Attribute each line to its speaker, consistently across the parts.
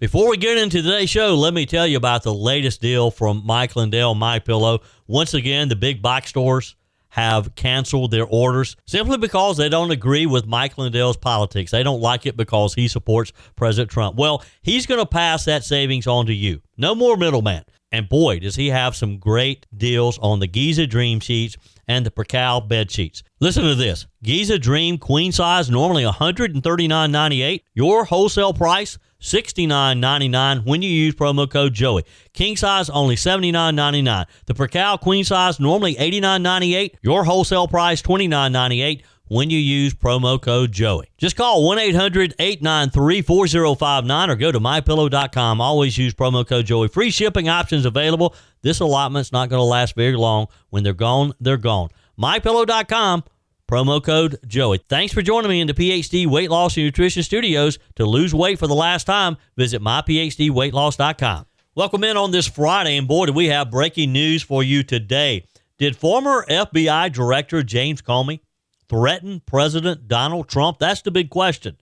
Speaker 1: Before we get into today's show, let me tell you about the latest deal from Mike Lindell, MyPillow. Once again, the big box stores have canceled their orders simply because they don't agree with Mike Lindell's politics. They don't like it because he supports President Trump. Well, he's going to pass that savings on to you. No more middleman. And boy, does he have some great deals on the Giza Dream sheets and the Percal bed sheets. Listen to this. Giza Dream queen size, normally $139.98. Your wholesale price, $69.99 when you use promo code Joey. King size, only $79.99. The Percal queen size, normally $89.98. Your wholesale price, $29.98 when you use promo code Joey. Just call 1-800-893-4059 or go to MyPillow.com. Always use promo code Joey. Free shipping options available. This allotment's not going to last very long. When they're gone, they're gone. MyPillow.com. Promo code Joey. Thanks for joining me in the PhD Weight Loss and Nutrition Studios. To lose weight for the last time, visit myphdweightloss.com. Welcome in on this Friday, and boy, do we have breaking news for you today. Did former FBI Director James Comey threaten President Donald Trump? That's the big question.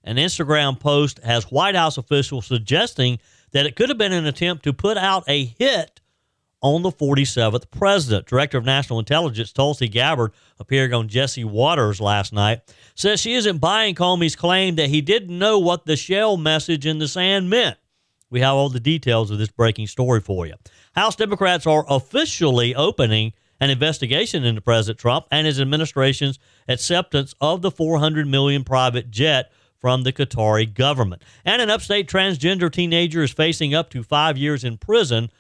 Speaker 1: An Instagram post has White House officials suggesting that it could have been an attempt to put out a hit on the 47th president. Director of National Intelligence Tulsi Gabbard, appearing on Jesse Waters last night, says she isn't buying Comey's claim that he didn't know what the shell message in the sand meant. We have all the details of this breaking story for you. House Democrats are officially opening an investigation into President Trump and his administration's acceptance of the $400 million private jet from the Qatari government. And an upstate transgender teenager is facing up to 5 years in prison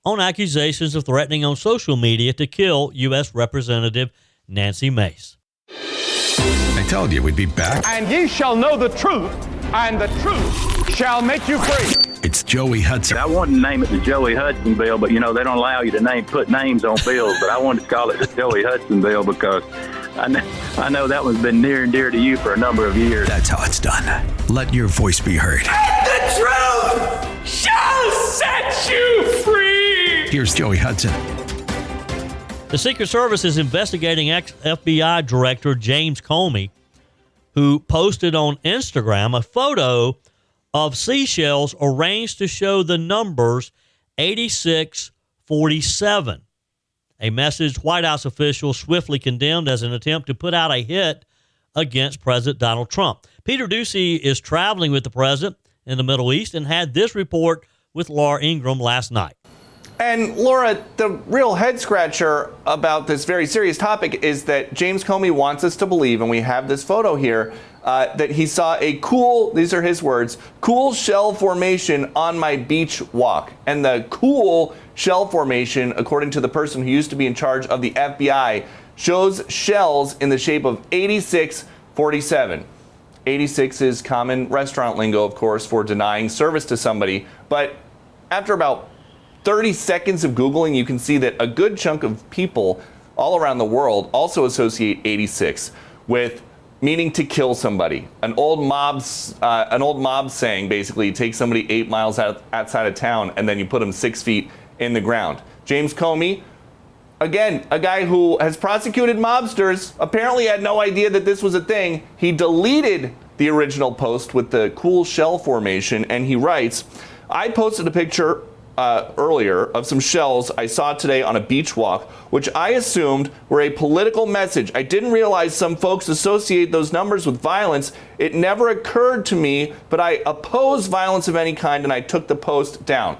Speaker 1: on accusations of threatening on social media to kill U.S. Representative Nancy Mace.
Speaker 2: I told you we'd be back.
Speaker 3: And ye shall know the truth, and the truth shall make you free.
Speaker 2: It's Joey Hudson.
Speaker 4: I wanted to name it the Joey Hudson bill, but, they don't allow you to put names on bills. But I wanted to call it the Joey Hudson bill because I know that one's been near and dear to you for a number of years.
Speaker 2: That's how it's done. Let your voice be heard.
Speaker 3: And the truth shall set you free.
Speaker 2: Here's Joey Hudson.
Speaker 1: The Secret Service is investigating ex-FBI Director James Comey, who posted on Instagram a photo of seashells arranged to show the numbers 8647. A message White House officials swiftly condemned as an attempt to put out a hit against President Donald Trump. Peter Doocy is traveling with the president in the Middle East and had this report with Laura Ingraham last night.
Speaker 5: And Laura, the real head scratcher about this very serious topic is that James Comey wants us to believe, and we have this photo here, that he saw a cool, these are his words, cool shell formation on my beach walk. And the cool shell formation, according to the person who used to be in charge of the FBI, shows shells in the shape of 8647. 86 is common restaurant lingo, of course, for denying service to somebody. But after about 30 seconds of Googling, you can see that a good chunk of people all around the world also associate 86 with meaning to kill somebody. An old mob saying, basically, you take somebody 8 miles outside of town and then you put them 6 feet in the ground. James Comey, again, a guy who has prosecuted mobsters, apparently had no idea that this was a thing. He deleted the original post with the cool shell formation, and he writes, I posted a picture earlier of some shells I saw today on a beach walk, which I assumed were a political message. I didn't realize some folks associate those numbers with violence. It never occurred to me, but I oppose violence of any kind, and I took the post down.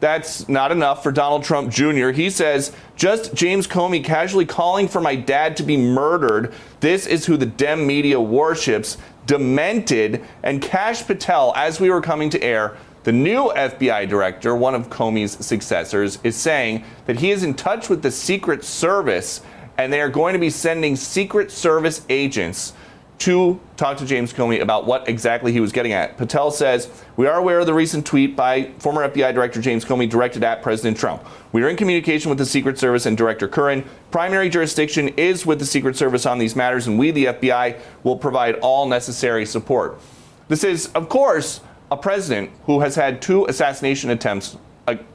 Speaker 5: That's not enough for Donald Trump Jr. He says, just James Comey casually calling for my dad to be murdered. This is who the Dem media worships. Demented. And Kash Patel, as we were coming to air, the new FBI director, one of Comey's successors, is saying that he is in touch with the Secret Service, and they are going to be sending Secret Service agents to talk to James Comey about what exactly he was getting at. Patel says, we are aware of the recent tweet by former FBI Director James Comey directed at President Trump. We are in communication with the Secret Service and Director Curran. Primary jurisdiction is with the Secret Service on these matters, and we, the FBI, will provide all necessary support. This is, of course, a president who has had 2 assassination attempts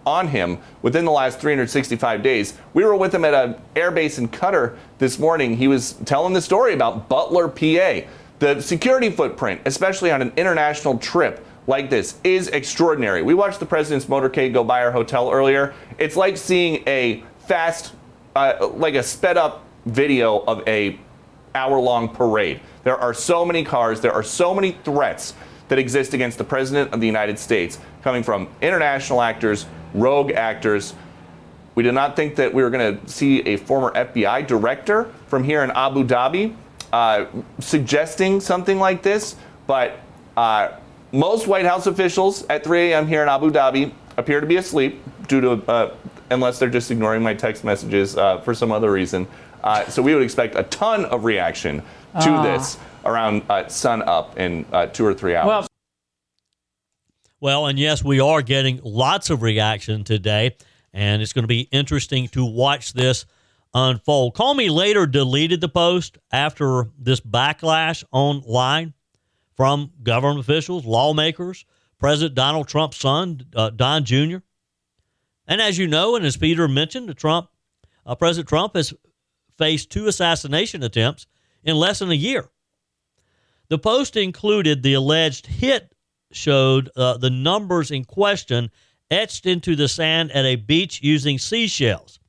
Speaker 5: on him within the last 365 days. We were with him at an airbase in Qatar this morning. He was telling the story about Butler, PA, the security footprint, especially on an international trip, like this is extraordinary. We watched the president's motorcade go by our hotel earlier. It's like seeing a fast, like a sped up video of a hour-long parade. There are so many cars, there are so many threats that exist against the president of the United States, coming from international actors, rogue actors. We did not think that we were going to see a former FBI director from here in Abu Dhabi suggesting something like this, but most White House officials at 3 a.m. here in Abu Dhabi appear to be asleep due to, unless they're just ignoring my text messages for some other reason. So we would expect a ton of reaction to this around sun up in 2 or 3 hours.
Speaker 1: Well, and yes, we are getting lots of reaction today, and it's going to be interesting to watch this unfold. Comey later deleted the post after this backlash online from government officials, lawmakers, President Donald Trump's son, Don Jr. And as you know, and as Peter mentioned, President Trump has faced 2 assassination attempts in less than a year. The post included the alleged hit showed the numbers in question etched into the sand at a beach using seashells.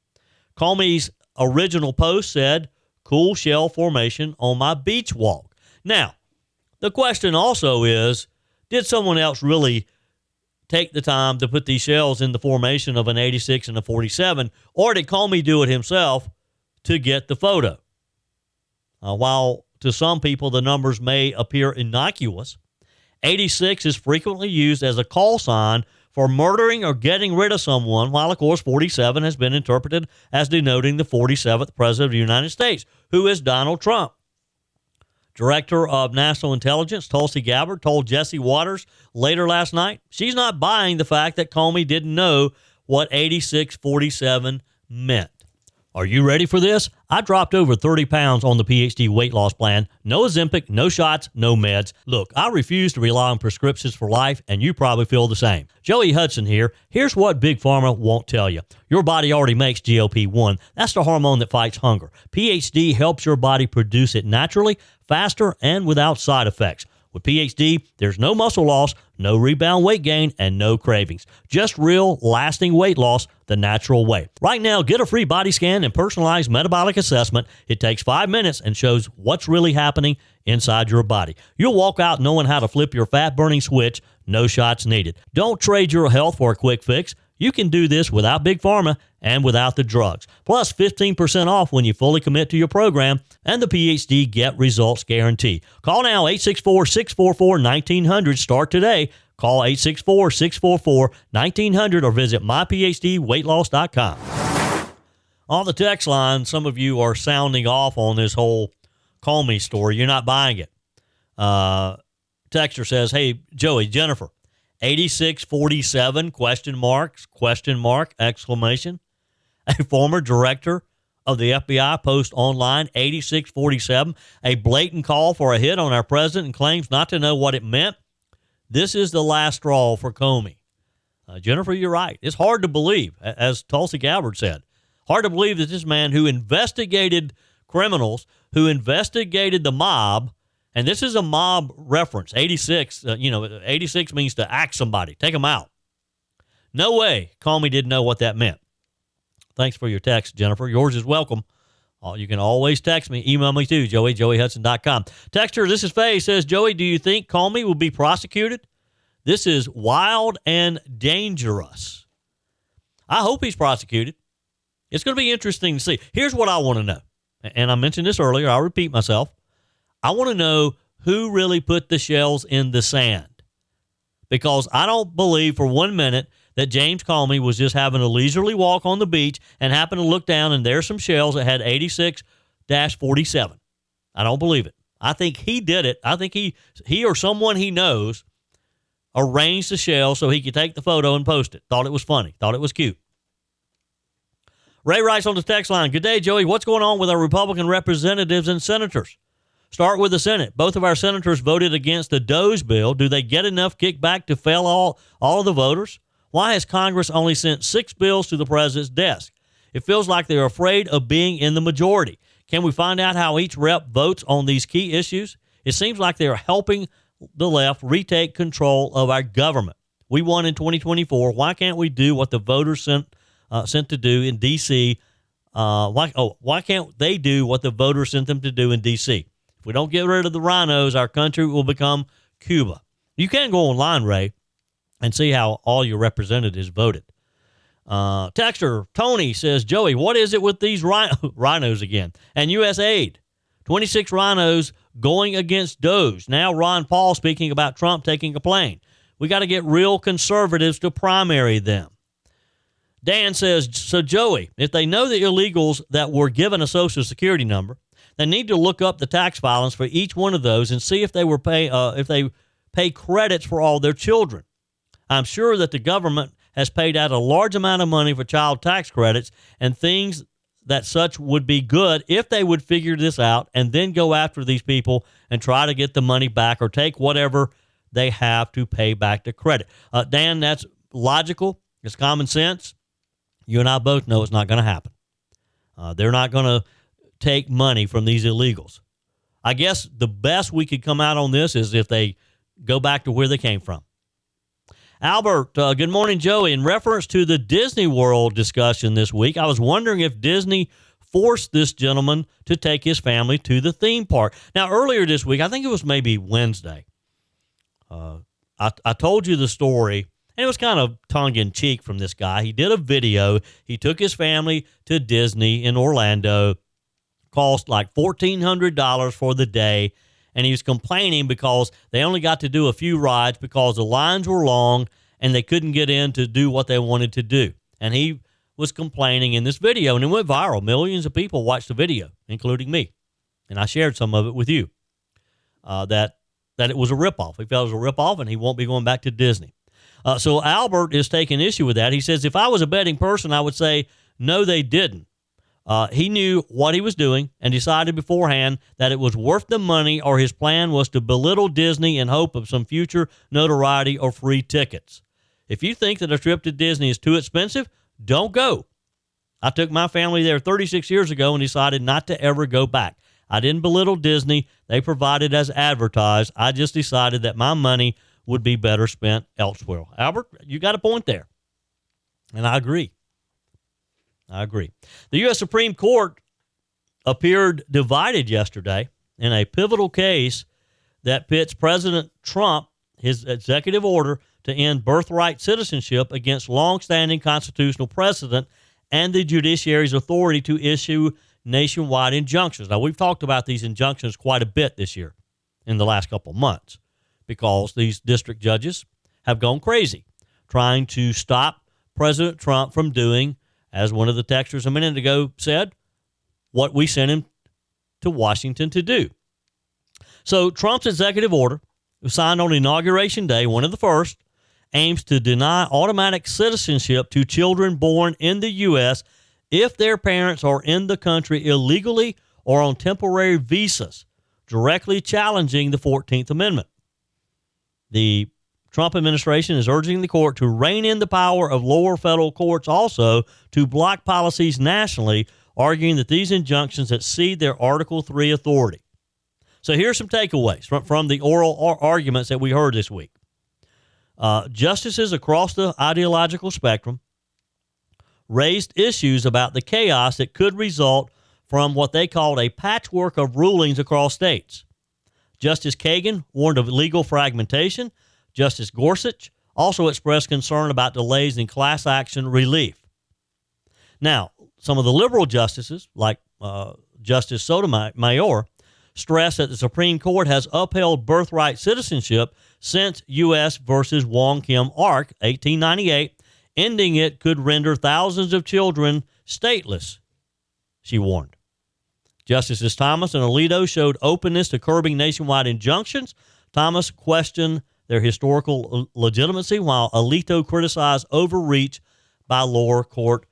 Speaker 1: Comey's original post said, "Cool shell formation on my beach walk." Now, the question also is, did someone else really take the time to put these shells in the formation of an 86 and a 47, or did Comey do it himself to get the photo? While to some people the numbers may appear innocuous, 86 is frequently used as a call sign for murdering or getting rid of someone, while, of course, 47 has been interpreted as denoting the 47th President of the United States, who is Donald Trump. Director of National Intelligence Tulsi Gabbard told Jesse Waters later last night she's not buying the fact that Comey didn't know what 8647 meant. Are you ready for this? I dropped over 30 pounds on the PhD weight loss plan. No Ozempic, no shots, no meds. Look, I refuse to rely on prescriptions for life, and you probably feel the same. Joey Hudson here. Here's what Big Pharma won't tell you. Your body already makes GLP-1. That's the hormone that fights hunger. PhD helps your body produce it naturally, faster, and without side effects. With PhD, there's no muscle loss, no rebound weight gain, and no cravings. Just real, lasting weight loss the natural way. Right now, get a free body scan and personalized metabolic assessment. It takes 5 minutes and shows what's really happening inside your body. You'll walk out knowing how to flip your fat-burning switch. No shots needed. Don't trade your health for a quick fix. You can do this without Big Pharma and without the drugs. Plus 15% off when you fully commit to your program and the PhD Get Results Guarantee. Call now 864-644-1900. Start today. Call 864-644-1900 or visit myphdweightloss.com. On the text line, some of you are sounding off on this whole Comey story. You're not buying it. Texter says, "Hey, Joey, Jennifer, 8647, question mark, exclamation. A former director of the FBI posts online 8647, a blatant call for a hit on our president and claims not to know what it meant. This is the last straw for Comey." Jennifer, you're right. It's hard to believe, as Tulsi Gabbard said. Hard to believe that this man who investigated criminals, who investigated the mob, and this is a mob reference. 86, 86 means to axe somebody, take them out. No way Comey didn't know what that meant. Thanks for your text, Jennifer. Yours is welcome. You can always text me. Email me too, joeyhudson.com. Texter, this is Faye, says, "Joey, do you think Comey will be prosecuted? This is wild and dangerous." I hope he's prosecuted. It's going to be interesting to see. Here's what I want to know. And I mentioned this earlier. I'll repeat myself. I want to know who really put the shells in the sand, because I don't believe for 1 minute that James Comey was just having a leisurely walk on the beach and happened to look down and there's some shells that had 86-47. I don't believe it. I think he did it. I think he or someone he knows arranged the shells so he could take the photo and post it. Thought it was funny. Thought it was cute. Ray writes on the text line, "Good day, Joey. What's going on with our Republican representatives and senators? Start with the Senate. Both of our senators voted against the DOGE bill. Do they get enough kickback to fail all of the voters? Why has Congress only sent 6 bills to the president's desk? It feels like they're afraid of being in the majority. Can we find out how each rep votes on these key issues? It seems like they are helping the left retake control of our government. We won in 2024. Why can't we do what the voters sent to do in D.C.? Why can't they do what the voters sent them to do in D.C.? If we don't get rid of the rhinos, our country will become Cuba. You can go online, Ray, and see how all your representatives voted. Texter Tony says, Joey, what is it with these rhinos again? And U.S. aid. 26 rhinos going against Doge. Now Ron Paul speaking about Trump taking a plane. We got to get real conservatives to primary them. Dan says, so Joey, if they know the illegals that were given a Social Security number, they need to look up the tax filings for each one of those and see if they pay credits for all their children. I'm sure that the government has paid out a large amount of money for child tax credits and things that such would be good if they would figure this out and then go after these people and try to get the money back or take whatever they have to pay back the credit. Dan, that's logical. It's common sense. You and I both know it's not going to happen. They're not going to take money from these illegals. I guess the best we could come out on this is if they go back to where they came from. Albert, good morning, Joey. In reference to the Disney World discussion this week, I was wondering if Disney forced this gentleman to take his family to the theme park. Now, earlier this week, I think it was maybe Wednesday, I told you the story, and it was kind of tongue-in-cheek from this guy. He did a video. He took his family to Disney in Orlando, cost like $1,400 for the day, and he was complaining because they only got to do a few rides because the lines were long and they couldn't get in to do what they wanted to do. And he was complaining in this video, and it went viral. Millions of people watched the video, including me. And I shared some of it with you, that it was a ripoff. He felt it was a ripoff, and he won't be going back to Disney. So Albert is taking issue with that. He says, if I was a betting person, I would say, no, they didn't. He knew what he was doing and decided beforehand that it was worth the money, or his plan was to belittle Disney in hope of some future notoriety or free tickets. If you think that a trip to Disney is too expensive, don't go. I took my family there 36 years ago and decided not to ever go back. I didn't belittle Disney. They provided as advertised. I just decided that my money would be better spent elsewhere. Albert, you got a point there. And I agree. The U.S. Supreme Court appeared divided yesterday in a pivotal case that pits President Trump, his executive order to end birthright citizenship, against longstanding constitutional precedent and the judiciary's authority to issue nationwide injunctions. Now, we've talked about these injunctions quite a bit this year in the last couple of months because these district judges have gone crazy trying to stop President Trump from doing, as one of the texters a minute ago said, what we sent him to Washington to do. So Trump's executive order, signed on Inauguration Day, one of the first, aims to deny automatic citizenship to children born in the U.S. if their parents are in the country illegally or on temporary visas, directly challenging the 14th Amendment. The Trump administration is urging the court to rein in the power of lower federal courts also to block policies nationally, arguing that these injunctions exceed their Article 3 authority. So here's some takeaways from the oral arguments that we heard this week. Justices across the ideological spectrum raised issues about the chaos that could result from what they called a patchwork of rulings across states. Justice Kagan warned of legal fragmentation. Justice Gorsuch also expressed concern about delays in class action relief. Now, some of the liberal justices, like Justice Sotomayor, stressed that the Supreme Court has upheld birthright citizenship since U.S. versus Wong Kim Ark, 1898. Ending it could render thousands of children stateless, she warned. Justices Thomas and Alito showed openness to curbing nationwide injunctions. Thomas questioned their historical legitimacy, while Alito criticized overreach by lower court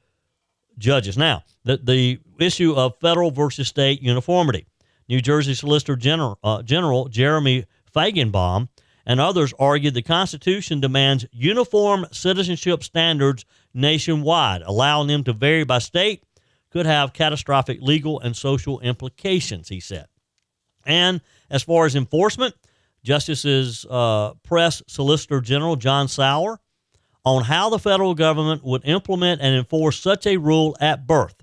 Speaker 1: judges. Now, the issue of federal versus state uniformity. New Jersey Solicitor General Jeremy Feigenbaum and others argued the Constitution demands uniform citizenship standards nationwide. Allowing them to vary by state could have catastrophic legal and social implications, he said. And as far as enforcement, Justice's press solicitor general, John Sauer, on how the federal government would implement and enforce such a rule at birth.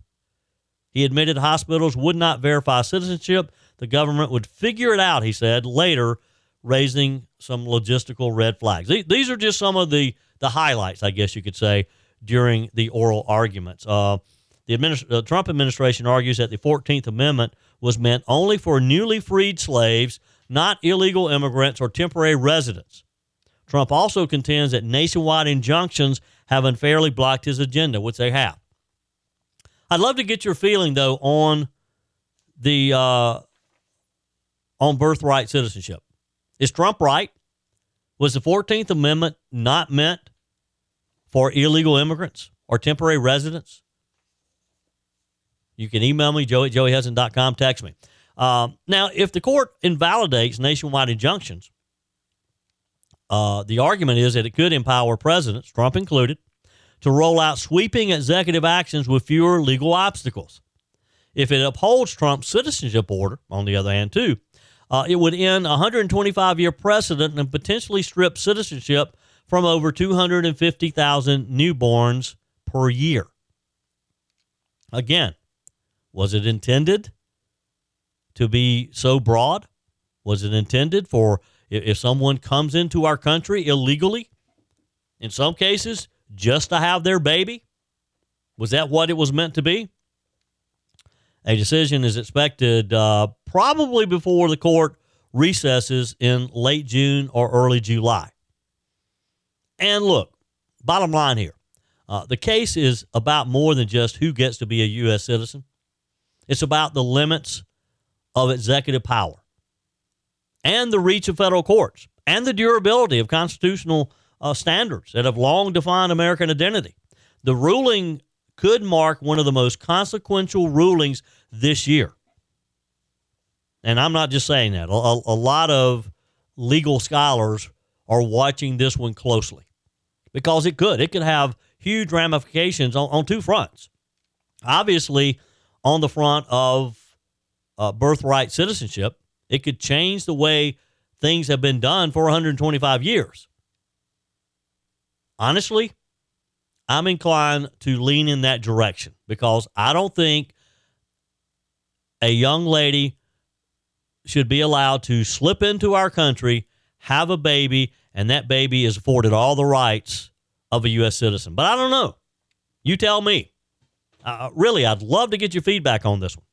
Speaker 1: He admitted hospitals would not verify citizenship. The government would figure it out, he said, later, raising some logistical red flags. These are just some of the highlights, I guess you could say, during the oral arguments. The Trump administration argues that the 14th Amendment was meant only for newly freed slaves, not illegal immigrants or temporary residents. Trump also contends that nationwide injunctions have unfairly blocked his agenda, which they have. I'd love to get your feeling, though, on the on birthright citizenship. Is Trump right? Was the 14th Amendment not meant for illegal immigrants or temporary residents? You can email me, joey@joeyhudson.com, text me. Now, if the court invalidates nationwide injunctions, the argument is that it could empower presidents, Trump included, to roll out sweeping executive actions with fewer legal obstacles. If it upholds Trump's citizenship order, on the other hand, too, it would end a 125-year precedent and potentially strip citizenship from over 250,000 newborns per year. Again, was it intended to be so broad? Was it intended for if someone comes into our country illegally, in some cases, just to have their baby? Was that what it was meant to be? A decision is expected probably before the court recesses in late June or early July. And look, bottom line here, the case is about more than just who gets to be a U.S. citizen. It's about the limits of executive power and the reach of federal courts and the durability of constitutional standards that have long defined American identity. The ruling could mark one of the most consequential rulings this year. And I'm not just saying that. A lot of legal scholars are watching this one closely because it could have huge ramifications on two fronts. Obviously, on the front of birthright citizenship, it could change the way things have been done for 125 years. Honestly, I'm inclined to lean in that direction because I don't think a young lady should be allowed to slip into our country, have a baby, and that baby is afforded all the rights of a U.S. citizen. But I don't know. You tell me. Really, I'd love to get your feedback on this one.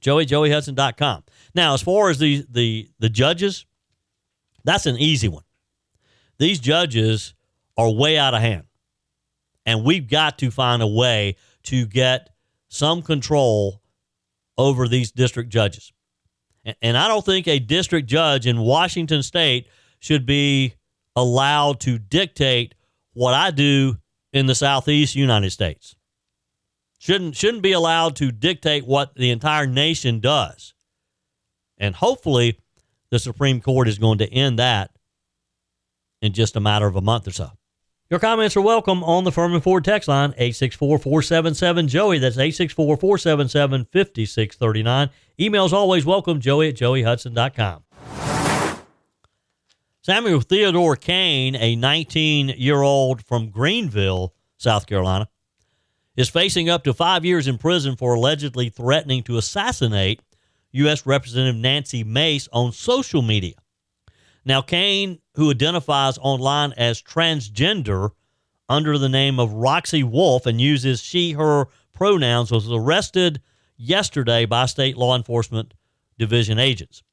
Speaker 1: joeyhudson.com. Now, as far as the judges, that's an easy one. These judges are way out of hand. And we've got to find a way to get some control over these district judges. And I don't think a district judge in Washington State should be allowed to dictate what I do in the Southeast United States. Shouldn't be allowed to dictate what the entire nation does. And hopefully the Supreme Court is going to end that in just a matter of a month or so. Your comments are welcome on the Firmin Ford text line, 864-477-JOEY. That's 864-477-5639. Emails always welcome, joey@joeyhudson.com. Samuel Theodore Kane, a 19-year-old from Greenville, South Carolina, is facing up to 5 years in prison for allegedly threatening to assassinate U.S. Representative Nancy Mace on social media. Now, Kane, who identifies online as transgender under the name of Roxy Wolf and uses she, her pronouns, was arrested yesterday by state law enforcement division agents.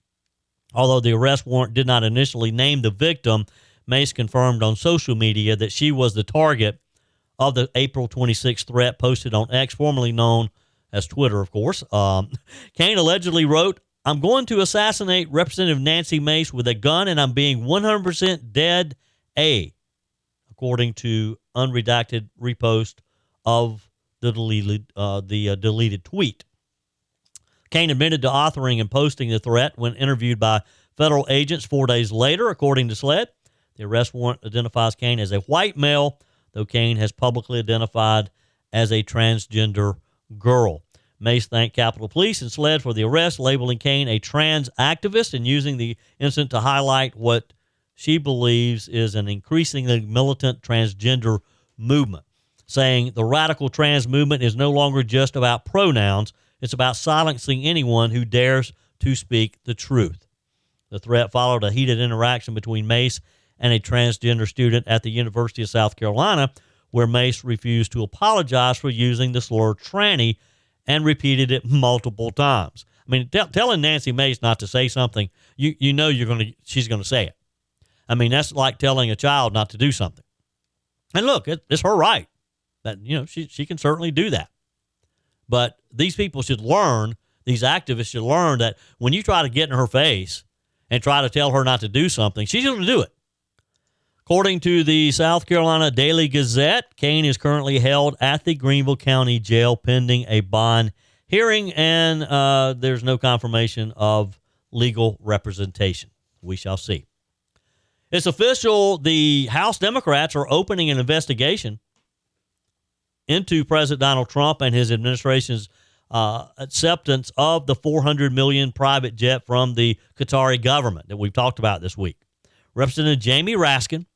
Speaker 1: Although the arrest warrant did not initially name the victim, Mace confirmed on social media that she was the target of the April 26th threat posted on X, formerly known as Twitter, of course. Kane allegedly wrote, "I'm going to assassinate Representative Nancy Mace with a gun, and I'm being 100% dead, according to unredacted repost of the deleted tweet. Kane admitted to authoring and posting the threat when interviewed by federal agents 4 days later, according to SLED. The arrest warrant identifies Kane as a white male, though Kane has publicly identified as a transgender girl. Mace thanked Capitol Police and SLED for the arrest, labeling Kane a trans activist and using the incident to highlight what she believes is an increasingly militant transgender movement, saying the radical trans movement is no longer just about pronouns. It's about silencing anyone who dares to speak the truth. The threat followed a heated interaction between Mace and a transgender student at the University of South Carolina, where Mace refused to apologize for using the slur tranny and repeated it multiple times. I mean, telling Nancy Mace not to say something, you know she's going to say it. I mean, that's like telling a child not to do something. And look, it's her right. That, you know, she can certainly do that. But these people should learn, these activists should learn that when you try to get in her face and try to tell her not to do something, she's going to do it. According to the South Carolina Daily Gazette, Kane is currently held at the Greenville County Jail pending a bond hearing, and there's no confirmation of legal representation. We shall see. It's official. The House Democrats are opening an investigation into President Donald Trump and his administration's acceptance of the $400 million private jet from the Qatari government that we've talked about this week. Representative Jamie Raskin,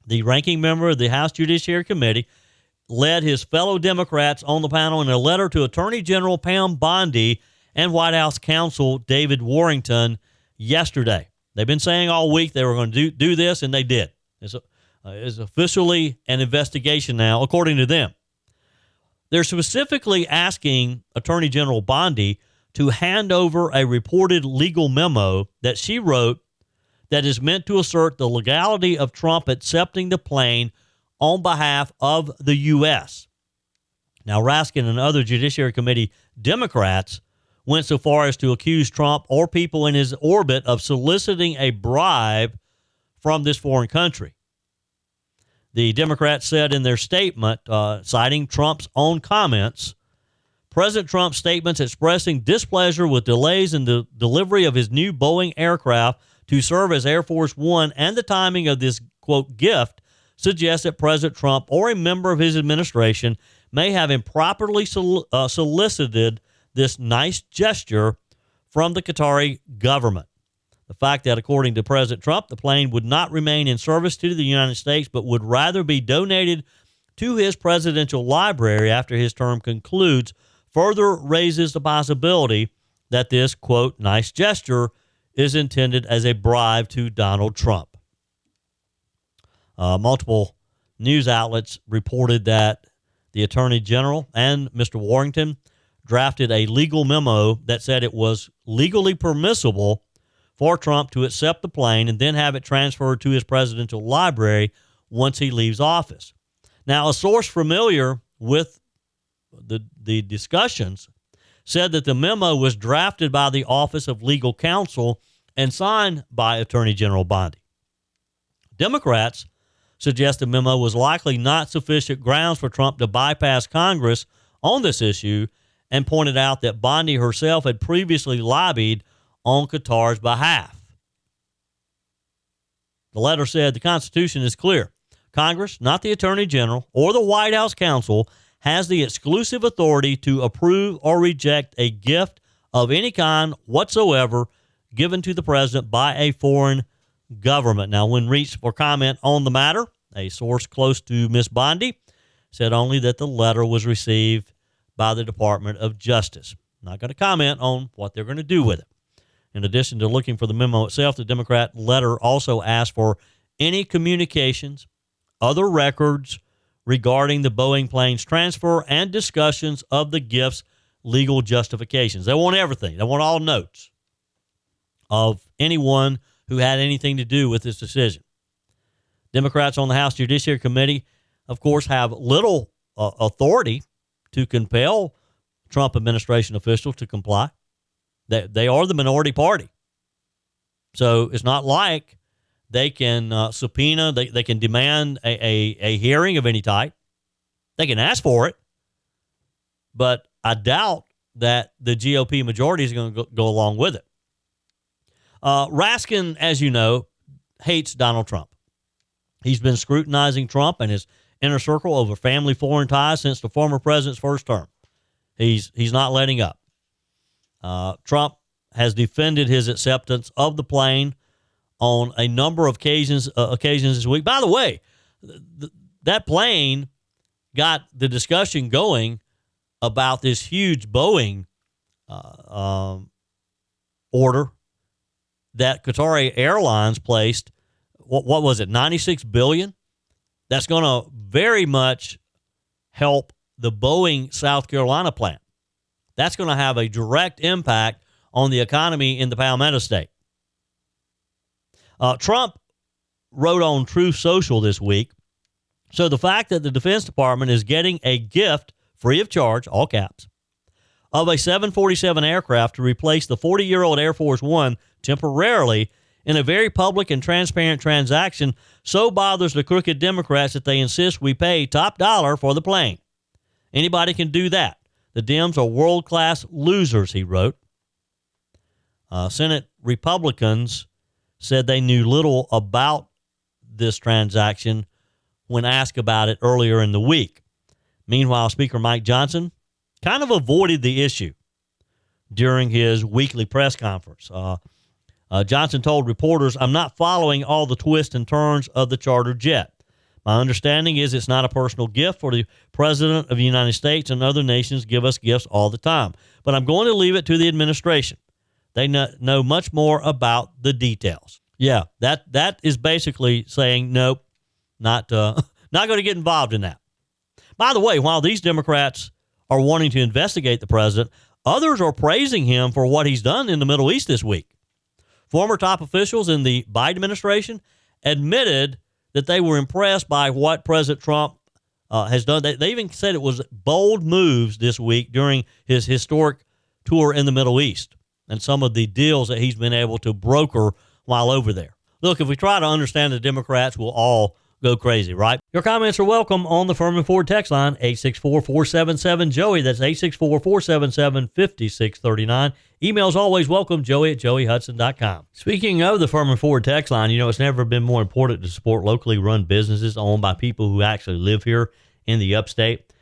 Speaker 1: the ranking member of the House Judiciary Committee, led his fellow Democrats on the panel in a letter to Attorney General Pam Bondi and White House counsel David Warrington yesterday. They've been saying all week they were going to do this, and they did. It's officially an investigation now, according to them. They're specifically asking Attorney General Bondi to hand over a reported legal memo that she wrote that is meant to assert the legality of Trump accepting the plane on behalf of the U.S. Now, Raskin and other Judiciary Committee Democrats went so far as to accuse Trump or people in his orbit of soliciting a bribe from this foreign country. The Democrats said in their statement, citing Trump's own comments, President Trump's statements expressing displeasure with delays in the delivery of his new Boeing aircraft to serve as Air Force One and the timing of this, quote, gift suggests that President Trump or a member of his administration may have improperly solicited this nice gesture from the Qatari government. The fact that, according to President Trump, the plane would not remain in service to the United States, but would rather be donated to his presidential library after his term concludes, further raises the possibility that this, quote, nice gesture is intended as a bribe to Donald Trump. Multiple news outlets reported that the Attorney General and Mr. Warrington drafted a legal memo that said it was legally permissible for Trump to accept the plane and then have it transferred to his presidential library once he leaves office. Now, a source familiar with the discussions said that the memo was drafted by the Office of Legal Counsel and signed by Attorney General Bondi. Democrats suggest the memo was likely not sufficient grounds for Trump to bypass Congress on this issue and pointed out that Bondi herself had previously lobbied on Qatar's behalf. The letter said the Constitution is clear. Congress, not the Attorney General or the White House counsel, has the exclusive authority to approve or reject a gift of any kind whatsoever given to the president by a foreign government. Now, when reached for comment on the matter, a source close to Ms. Bondi said only that the letter was received by the Department of Justice. Not going to comment on what they're going to do with it. In addition to looking for the memo itself, the Democrat letter also asked for any communications, other records regarding the Boeing plane's transfer, and discussions of the gift's legal justifications. They want everything. They want all notes of anyone who had anything to do with this decision. Democrats on the House Judiciary Committee, of course, have little authority to compel Trump administration officials to comply. They are the minority party. So it's not like they can subpoena, they can demand a hearing of any type. They can ask for it. But I doubt that the GOP majority is going to go along with it. Raskin, as you know, hates Donald Trump. He's been scrutinizing Trump and his inner circle over family foreign ties since the former president's first term. He's not letting up. Trump has defended his acceptance of the plane on a number of occasions this week. By the way, that plane got the discussion going about this huge Boeing order that Qatari Airlines placed. What was it, $96 billion? That's going to very much help the Boeing South Carolina plant. That's going to have a direct impact on the economy in the Palmetto State. Trump wrote on Truth Social this week, so the fact that the Defense Department is getting a gift, free of charge, all caps, of a 747 aircraft to replace the 40-year-old Air Force One temporarily in a very public and transparent transaction so bothers the crooked Democrats that they insist we pay top dollar for the plane. Anybody can do that. The Dems are world-class losers, he wrote. Senate Republicans said they knew little about this transaction when asked about it earlier in the week. Meanwhile, Speaker Mike Johnson kind of avoided the issue during his weekly press conference. Johnson told reporters, "I'm not following all the twists and turns of the charter jet. My understanding is it's not a personal gift for the President of the United States, and other nations give us gifts all the time. But I'm going to leave it to the administration. They know much more about the details." Yeah, that is basically saying, nope, not going to get involved in that. By the way, while these Democrats are wanting to investigate the president, others are praising him for what he's done in the Middle East this week. Former top officials in the Biden administration admitted that they were impressed by what President Trump has done. They even said it was bold moves this week during his historic tour in the Middle East and some of the deals that he's been able to broker while over there. Look, if we try to understand the Democrats, we'll all go crazy, right? Your comments are welcome on the Firmin Ford text line, 864-477-JOEY. That's 864-477-5639. Emails always welcome, joey@joeyhudson.com. Speaking of the Firmin Ford text line, it's never been more important to support locally run businesses owned by people who actually live here in the upstate.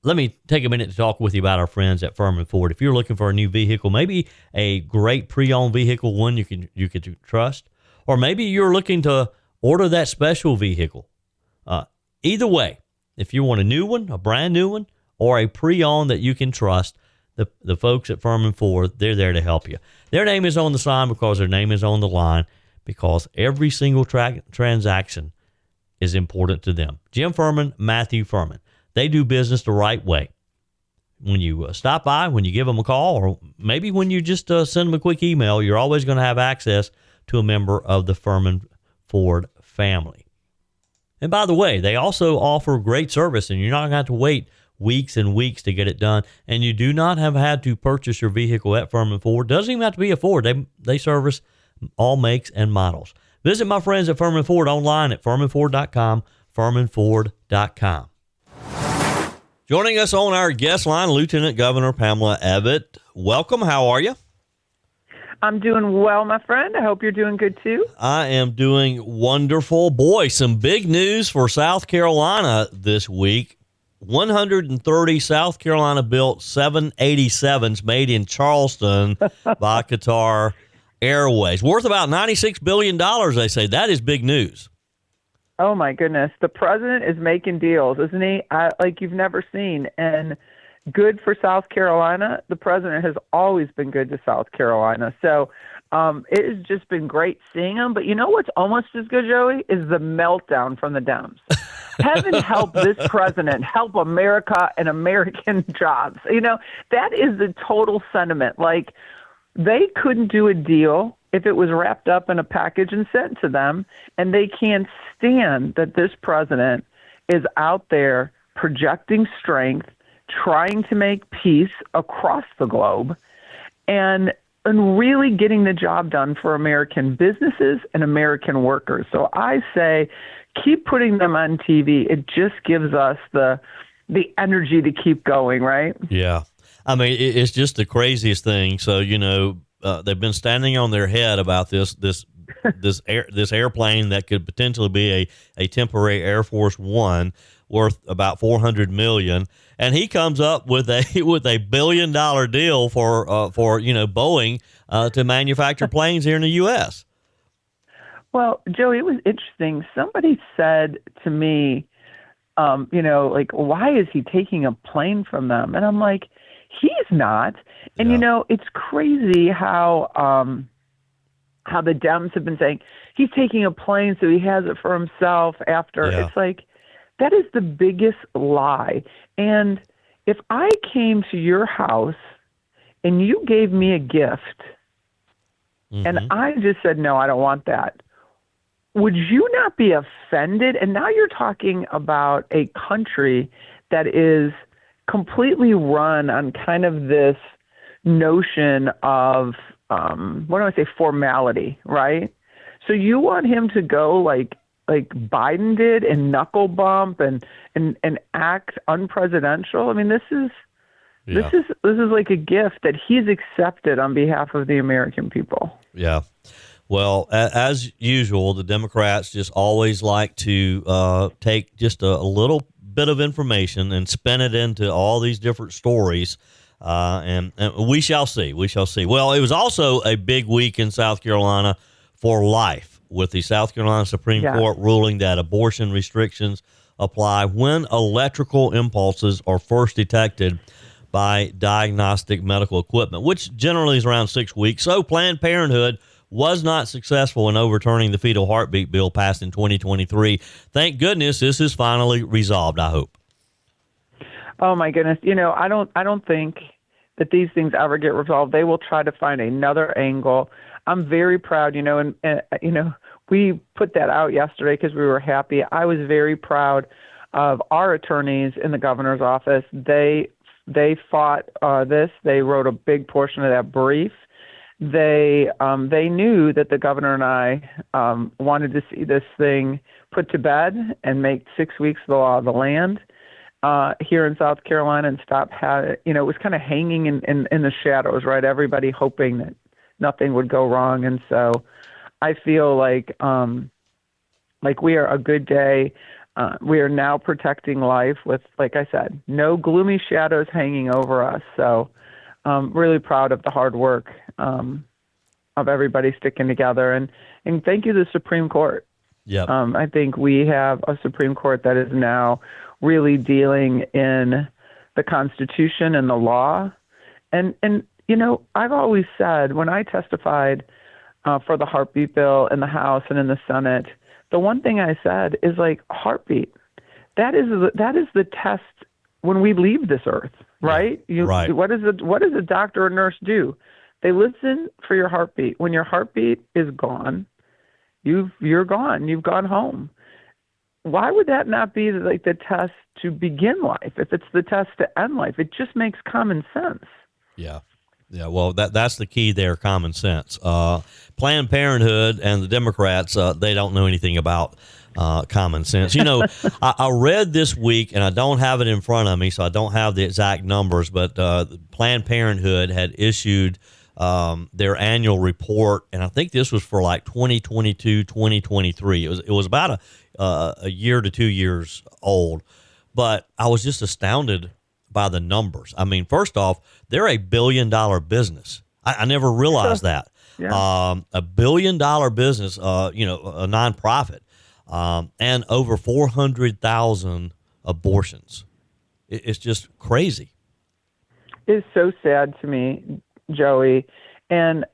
Speaker 1: Let me take a minute to talk with you about our friends at Firmin Ford. If you're looking for a new vehicle, maybe a great pre-owned vehicle, one you can trust, or maybe you're looking to order that special vehicle. Either way, if you want a new one, a brand new one, or a pre-owned that you can trust, the folks at Firmin Ford, they're there to help you. Their name is on the sign because their name is on the line, because every single transaction is important to them. Jim Firmin, Matthew Firmin. They do business the right way. When you stop by, when you give them a call, or maybe when you just send them a quick email, you're always going to have access to a member of the Firmin Ford family. And by the way, they also offer great service, and you're not going to have to wait weeks and weeks to get it done. And you do not have had to purchase your vehicle at Firmin Ford. Doesn't even have to be a Ford. They service all makes and models. Visit my friends at Firmin Ford online at firminford.com, firminford.com. Joining us on our guest line, Lieutenant Governor Pamela Abbott. Welcome. How are you?
Speaker 6: I'm doing well, my friend. I hope you're doing good, too.
Speaker 1: I am doing wonderful. Boy, some big news for South Carolina this week. 130 South Carolina-built 787s made in Charleston by Qatar Airways. Worth about $96 billion, they say. That is big news.
Speaker 6: Oh, my goodness. The president is making deals, isn't he? Like you've never seen. And good for South Carolina. The president has always been good to South Carolina. So it has just been great seeing him. But you know what's almost as good, Joey, is the meltdown from the Dems. Heaven help this president, help America and American jobs. That is the total sentiment. Like, they couldn't do a deal if it was wrapped up in a package and sent to them, and they can't stand that this president is out there projecting strength, trying to make peace across the globe, and really getting the job done for American businesses and American workers. So I say keep putting them on TV. It just gives us the energy to keep going, right? Yeah.
Speaker 1: I mean, it's just the craziest thing. So, they've been standing on their head about this airplane that could potentially be a temporary Air Force One. worth about $400 million, and he comes up with a $1 billion deal for Boeing to manufacture planes here in the U.S.
Speaker 6: Well, Joey, it was interesting. Somebody said to me, why is he taking a plane from them? And I'm like, he's not. And it's crazy how the Dems have been saying he's taking a plane so he has it for himself after.
Speaker 1: Yeah.
Speaker 6: It's like, that is the biggest lie. And if I came to your house and you gave me a gift and I just said, no, I don't want that, would you not be offended? And now you're talking about a country that is completely run on kind of this notion of, formality, right? So you want him to go like Biden did and knuckle bump and act unpresidential? I mean, this is like a gift that he's accepted on behalf of the American people.
Speaker 1: Yeah. Well, as usual, the Democrats just always like to take just a little bit of information and spin it into all these different stories, and we shall see. We shall see. Well, it was also a big week in South Carolina for life, with the South Carolina Supreme Court ruling that abortion restrictions apply when electrical impulses are first detected by diagnostic medical equipment, which generally is around 6 weeks. So Planned Parenthood was not successful in overturning the fetal heartbeat bill passed in 2023. Thank goodness this is finally resolved, I hope.
Speaker 6: Oh my goodness. I don't think that these things ever get resolved. They will try to find another angle. I'm very proud, and we put that out yesterday because we were happy. I was very proud of our attorneys in the governor's office. They fought this. They wrote a big portion of that brief. They knew that the governor and I wanted to see this thing put to bed and make 6 weeks the law of the land here in South Carolina and stop it was kind of hanging in the shadows, right? Everybody hoping that nothing would go wrong. And so I feel like we are a good day. We are now protecting life with, like I said, no gloomy shadows hanging over us. So really proud of the hard work of everybody sticking together. And thank you to the Supreme Court.
Speaker 1: Yep.
Speaker 6: I think we have a Supreme Court that is now really dealing in the Constitution and the law. And I've always said when I testified for the heartbeat bill in the House and in the Senate, the one thing I said is heartbeat. That is the test when we leave this earth, right?
Speaker 1: Right.
Speaker 6: What does a doctor or nurse do? They listen for your heartbeat. When your heartbeat is gone, you're gone. You've gone home. Why would that not be the test to begin life? If it's the test to end life, it just makes common sense. Yeah.
Speaker 1: Yeah, well, that's the key there, common sense. Planned Parenthood and the Democrats, they don't know anything about common sense. I read this week, and I don't have it in front of me, so I don't have the exact numbers, but Planned Parenthood had issued their annual report, and I think this was for 2022, 2023. It was about a year to 2 years old, but I was just astounded by the numbers. I mean, first off, they're $1 billion business. I never realized that. Yeah. $1 billion business, a nonprofit, and over 400,000 abortions. It's just crazy.
Speaker 6: It's so sad to me, Joey. And,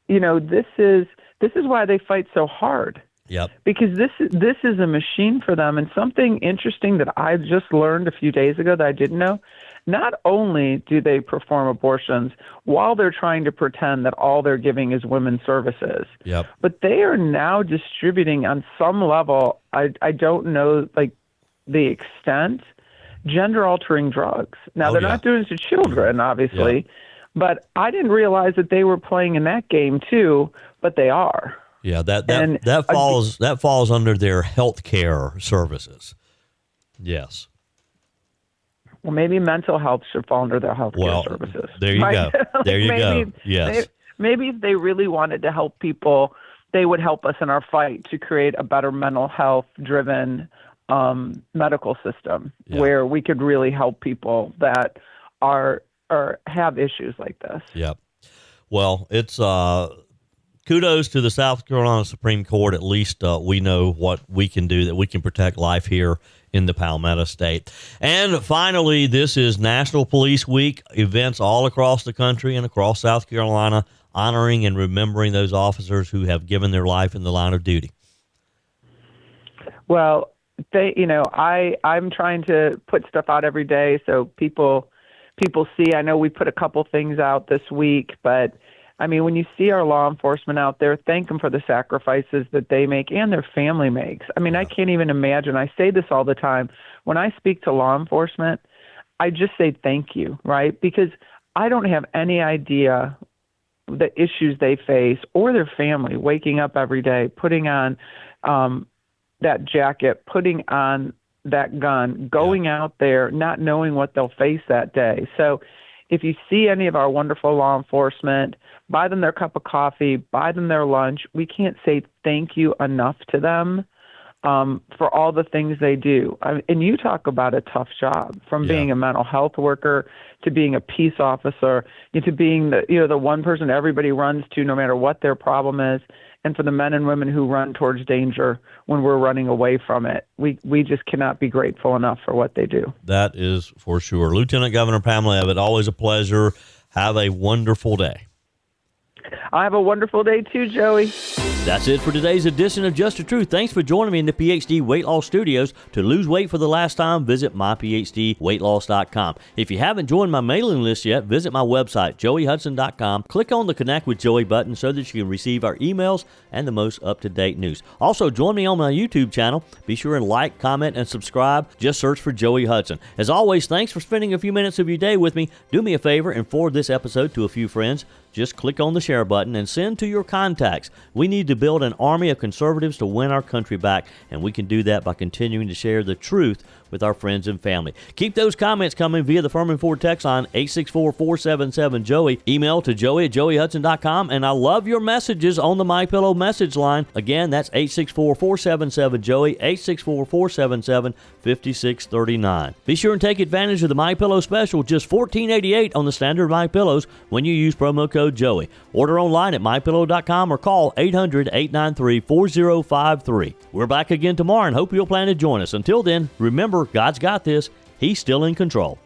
Speaker 6: this is why they fight so hard.
Speaker 1: Yep.
Speaker 6: Because this is a machine for them. And something interesting that I just learned a few days ago that I didn't know, not only do they perform abortions while they're trying to pretend that all they're giving is women's services,
Speaker 1: yep,
Speaker 6: but they are now distributing on some level, I don't know the extent, gender-altering drugs. Now, they're not doing it to children, obviously, but I didn't realize that they were playing in that game too, but they are.
Speaker 1: Yeah, that falls under their health care services. Yes.
Speaker 6: Well, maybe mental health should fall under their health care services.
Speaker 1: There you go. There you go. Yes.
Speaker 6: Maybe if they really wanted to help people, they would help us in our fight to create a better mental health-driven medical system
Speaker 1: Yeah.
Speaker 6: where we could really help people that are or have issues like this.
Speaker 1: Yep. Well, it's kudos to the South Carolina Supreme Court. At least we know what we can do, that we can protect life here in the Palmetto State. And finally, this is National Police Week. Events all across the country and across South Carolina honoring and remembering those officers who have given their life in the line of duty.
Speaker 6: Well, I'm trying to put stuff out every day so people see. I know we put a couple things out this week, but I mean, when you see our law enforcement out there, thank them for the sacrifices that they make and their family makes. I mean, I can't even imagine. I say this all the time. When I speak to law enforcement, I just say thank you, right? Because I don't have any idea the issues they face or their family waking up every day, putting on that jacket, putting on that gun, going out there, not knowing what they'll face that day. So if you see any of our wonderful law enforcement, buy them their cup of coffee, buy them their lunch. We can't say thank you enough to them for all the things they do. And you talk about a tough job, from being a mental health worker to being a peace officer, to being the one person everybody runs to no matter what their problem is, and for the men and women who run towards danger when we're running away from it. We just cannot be grateful enough for what they do.
Speaker 1: That is for sure. Lieutenant Governor Pamela Abbott, always a pleasure. Have a wonderful day.
Speaker 6: I have a wonderful day too, Joey.
Speaker 1: That's it for today's edition of Just the Truth. Thanks for joining me in the PhD Weight Loss Studios. To lose weight for the last time, visit myphdweightloss.com. If you haven't joined my mailing list yet, visit my website, joeyhudson.com. Click on the Connect with Joey button so that you can receive our emails and the most up-to-date news. Also, join me on my YouTube channel. Be sure and like, comment, and subscribe. Just search for Joey Hudson. As always, thanks for spending a few minutes of your day with me. Do me a favor and forward this episode to a few friends. Just click on the share button and send to your contacts. We need to build an army of conservatives to win our country back, and we can do that by continuing to share the truth with our friends and family. Keep those comments coming via the Firmin Ford text line 864-477-JOEY. Email to joey@joeyhudson.com, and I love your messages on the MyPillow message line. Again, that's 864-477-JOEY, 864-477-5639. Be sure and take advantage of the MyPillow special, just $14.88 on the standard MyPillows when you use promo code Joey. Order online at mypillow.com or call 800-893-4053. We're back again tomorrow and hope you'll plan to join us. Until then, remember, God's got this. He's still in control.